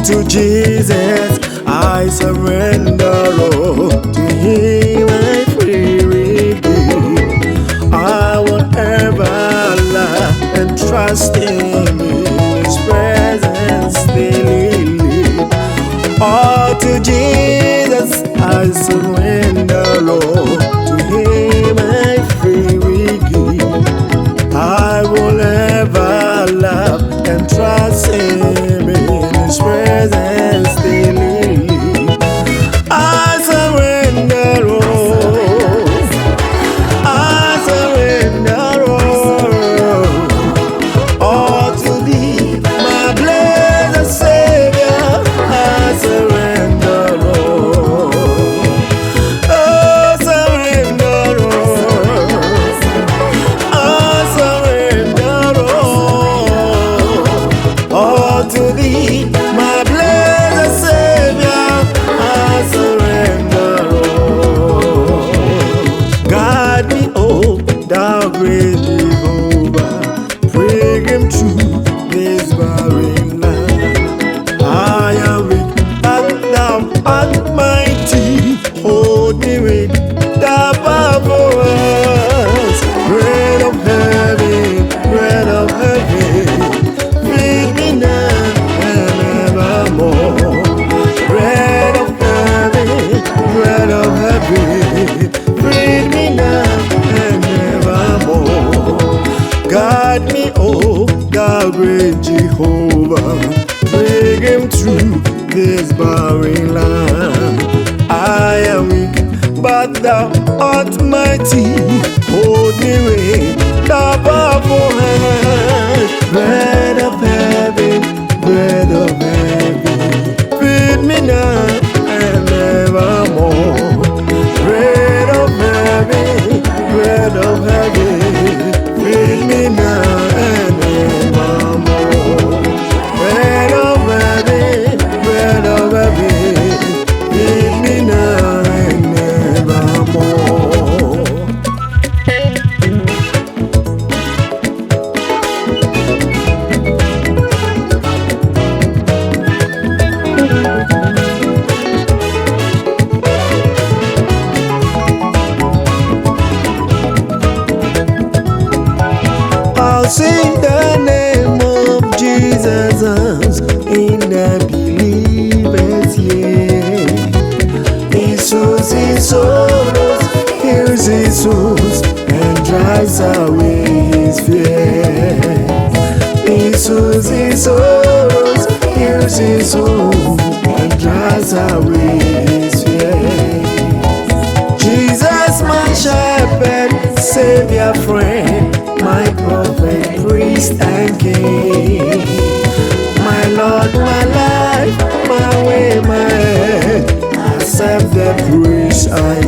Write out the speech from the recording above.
to Jesus I surrender all. To Him I freely give. I will ever love and trust Him, in His presence daily live. All to Jesus I surrender all. To Him I freely give. I will ever love and trust Him, in His presence daily live. I surrender all. I surrender all to Thee, my blessed Savior. I surrender all. Oh, surrender all to Thee, my blessed Savior. I surrender all. Guide me, oh, Thou great Jehovah, bring Him through this barren land. I am weak, but Thou art mighty. Hold me with Thy powerful hands. Bread of heaven, bread of heaven, feed me now and evermore. Bread of heaven, bread of heaven, feed me now and evermore. Guide me, oh, Thou great Jehovah, bring Him through this barren land. I am weak, but Thou art mighty. Hold me with Thy powerful hand. Bread of heaven, bread of heaven, feed me now and evermore. Bread of heaven, bread of heaven, feed me now and evermore. Bread of heaven, bread of heaven, feed me now and evermore. I'll sing the name of Jesus in the believers, yeah. He soothes His sorrows, heals His souls, and drives away His fear. He soothes His sorrows, heals His souls, and drives away His fear. Jesus, my shepherd, Savior, friend, my prophet, priest, and king. My Lord, my life, my way, my head, accept the praise I